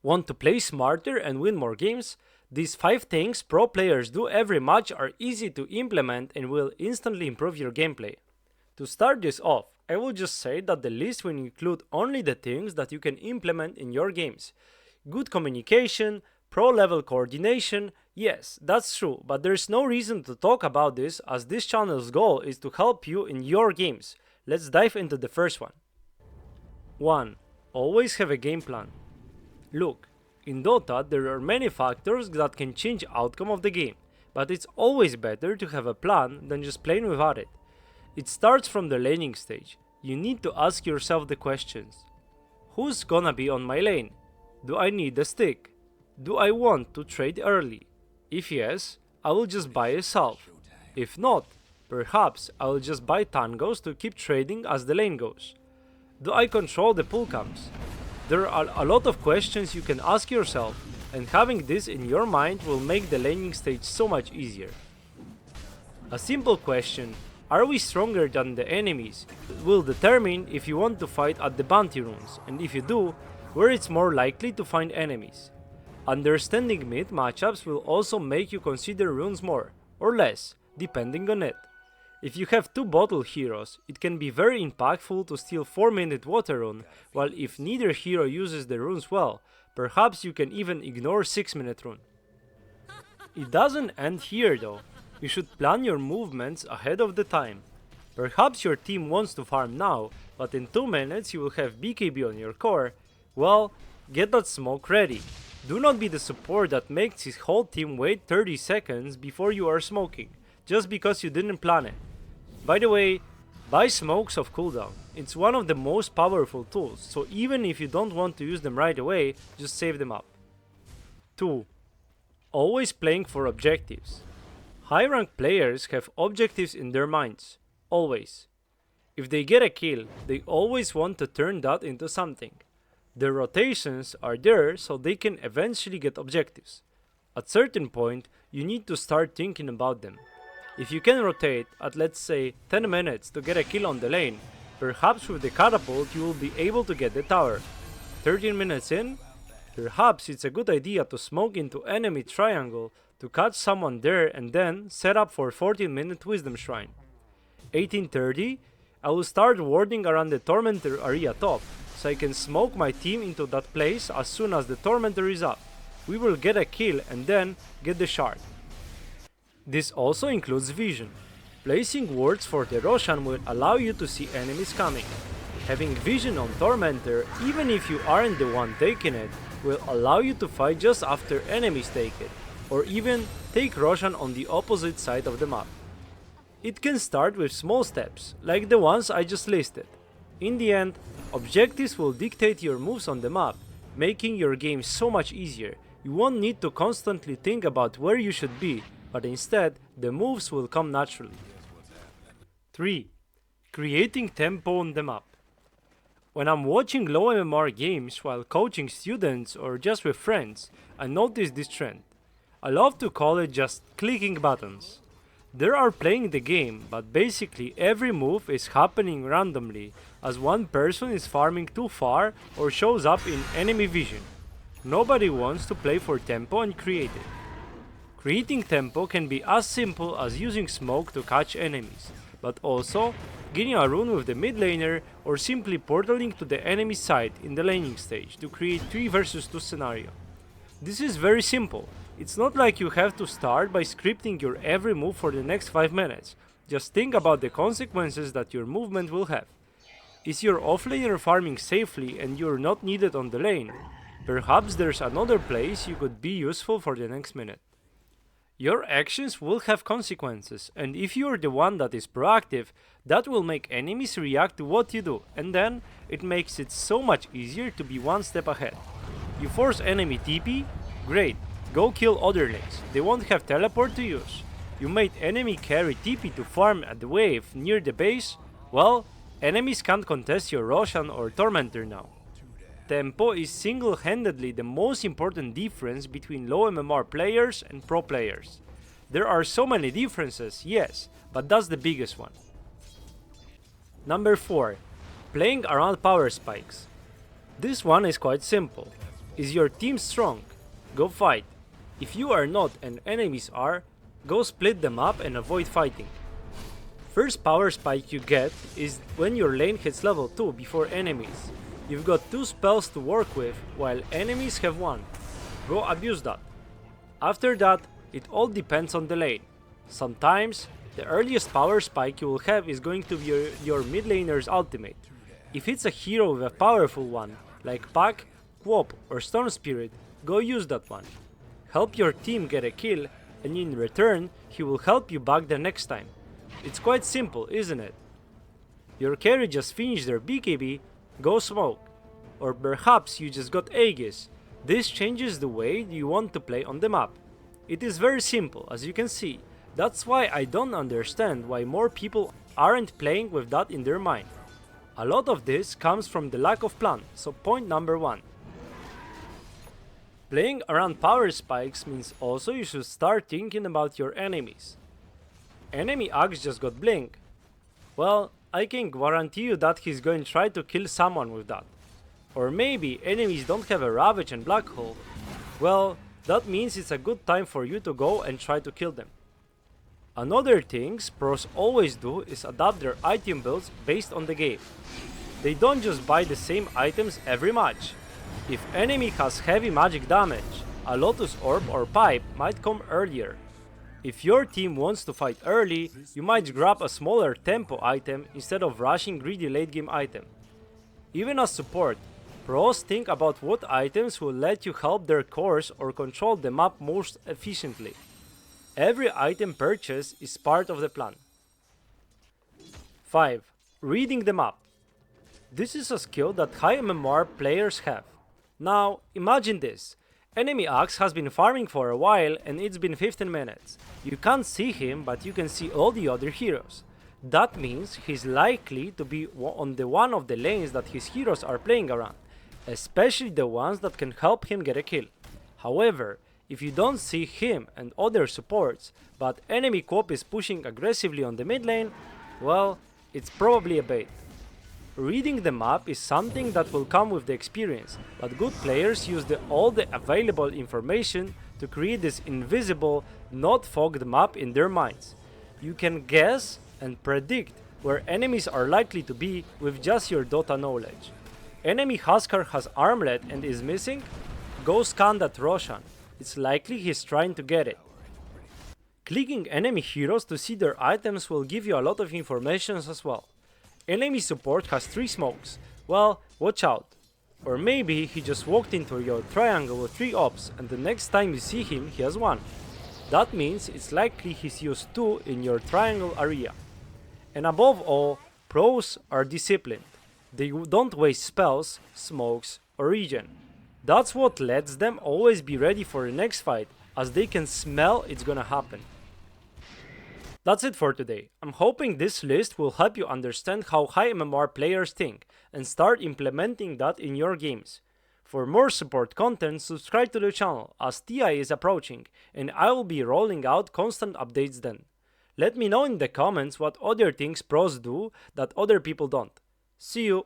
Want to play smarter and win more games? These 5 things pro players do every match are easy to implement and will instantly improve your gameplay. To start this off, I will just say that the list will include only the things that you can implement in your games. Good communication, pro level coordination, yes, that's true, but there's no reason to talk about this as this channel's goal is to help you in your games. Let's dive into the first one. 1. Always have a game plan. Look, in Dota there are many factors that can change outcome of the game, but it's always better to have a plan than just playing without it. It starts from the laning stage. You need to ask yourself the questions. Who's gonna be on my lane? Do I need a stick? Do I want to trade early? If yes, I will just buy a salve. If not, perhaps I will just buy tangos to keep trading as the lane goes. Do I control the pull camps? There are a lot of questions you can ask yourself, and having this in your mind will make the laning stage so much easier. A simple question, are we stronger than the enemies, will determine if you want to fight at the bounty runes, and if you do, where it's more likely to find enemies. Understanding mid matchups will also make you consider runes more, or less, depending on it. If you have 2 bottle heroes, it can be very impactful to steal 4-minute water rune, while if neither hero uses the runes well, perhaps you can even ignore 6-minute rune. It doesn't end here though. You should plan your movements ahead of the time. Perhaps your team wants to farm now, but in 2 minutes you will have BKB on your core. Well, get that smoke ready. Do not be the support that makes his whole team wait 30 seconds before you are smoking, just because you didn't plan it. By the way, buy smokes of cooldown. It's one of the most powerful tools, so even if you don't want to use them right away, just save them up. 2. Always playing for objectives. High rank players have objectives in their minds. Always. If they get a kill, they always want to turn that into something. Their rotations are there so they can eventually get objectives. At certain point, you need to start thinking about them. If you can rotate at let's say 10 minutes to get a kill on the lane, perhaps with the catapult you will be able to get the tower. 13 minutes in? Perhaps it's a good idea to smoke into enemy triangle to catch someone there and then set up for 14-minute wisdom shrine. 18:30? I will start warding around the Tormentor area top, so I can smoke my team into that place as soon as the Tormentor is up. We will get a kill and then get the shard. This also includes vision. Placing wards for the Roshan will allow you to see enemies coming. Having vision on Tormentor, even if you aren't the one taking it, will allow you to fight just after enemies take it, or even take Roshan on the opposite side of the map. It can start with small steps, like the ones I just listed. In the end, objectives will dictate your moves on the map, making your game so much easier. You won't need to constantly think about where you should be, but instead, the moves will come naturally. 3. Creating tempo on the map. When I'm watching low MMR games while coaching students or just with friends, I notice this trend. I love to call it just clicking buttons. They are playing the game, but basically every move is happening randomly as one person is farming too far or shows up in enemy vision. Nobody wants to play for tempo and create it. Creating tempo can be as simple as using smoke to catch enemies, but also getting a rune with the mid laner or simply portaling to the enemy side in the laning stage to create 3 versus 2 scenario. This is very simple. It's not like you have to start by scripting your every move for the next 5 minutes. Just think about the consequences that your movement will have. Is your offlaner farming safely and you're not needed on the lane? Perhaps there's another place you could be useful for the next minute. Your actions will have consequences, and if you're the one that is proactive, that will make enemies react to what you do, and then it makes it so much easier to be one step ahead. You force enemy TP? Great, go kill other lanes, they won't have teleport to use. You made enemy carry TP to farm at the wave near the base? Well, enemies can't contest your Roshan or Tormentor now. Tempo is single-handedly the most important difference between low MMR players and pro players. There are so many differences, yes, but that's the biggest one. Number 4. Playing around power spikes. This one is quite simple. Is your team strong? Go fight. If you are not and enemies are, go split them up and avoid fighting. First power spike you get is when your lane hits level 2 before enemies. You've got 2 spells to work with, while enemies have 1. Go abuse that. After that, it all depends on the lane. Sometimes, the earliest power spike you will have is going to be your mid laner's ultimate. If it's a hero with a powerful one, like Pack, Quop or Storm Spirit, go use that one. Help your team get a kill, and in return, he will help you back the next time. It's quite simple, isn't it? Your carry just finished their BKB, go smoke. Or perhaps you just got Aegis. This changes the way you want to play on the map. It is very simple, as you can see. That's why I don't understand why more people aren't playing with that in their mind. A lot of this comes from the lack of plan, so point number 1. Playing around power spikes means also you should start thinking about your enemies. Enemy Axe just got blink. Well, I can guarantee you that he's going to try to kill someone with that. Or maybe enemies don't have a Ravage and Black Hole. Well, that means it's a good time for you to go and try to kill them. Another thing pros always do is adapt their item builds based on the game. They don't just buy the same items every match. If enemy has heavy magic damage, a Lotus Orb or Pipe might come earlier. If your team wants to fight early, you might grab a smaller tempo item instead of rushing greedy late game item. Even as support, pros think about what items will let you help their cores or control the map most efficiently. Every item purchase is part of the plan. 5. Reading the map. This is a skill that high MMR players have. Now, imagine this. Enemy Axe has been farming for a while and it's been 15 minutes. You can't see him, but you can see all the other heroes. That means he's likely to be on the one of the lanes that his heroes are playing around, especially the ones that can help him get a kill. However, if you don't see him and other supports, but enemy Quop is pushing aggressively on the mid lane, well, it's probably a bait. Reading the map is something that will come with the experience, but good players use all the available information to create this invisible, not fogged map in their minds. You can guess and predict where enemies are likely to be with just your Dota knowledge. Enemy Huskar has armlet and is missing? Go scan that Roshan. It's likely he's trying to get it. Clicking enemy heroes to see their items will give you a lot of information as well. Enemy support has 3 smokes. Well, watch out. Or maybe he just walked into your triangle with 3 ops and the next time you see him he has 1. That means it's likely he's used 2 in your triangle area. And above all, pros are disciplined. They don't waste spells, smokes or regen. That's what lets them always be ready for the next fight, as they can smell it's gonna happen. That's it for today. I'm hoping this list will help you understand how high MMR players think and start implementing that in your games. For more support content, subscribe to the channel as TI is approaching and I will be rolling out constant updates then. Let me know in the comments what other things pros do that other people don't. See you!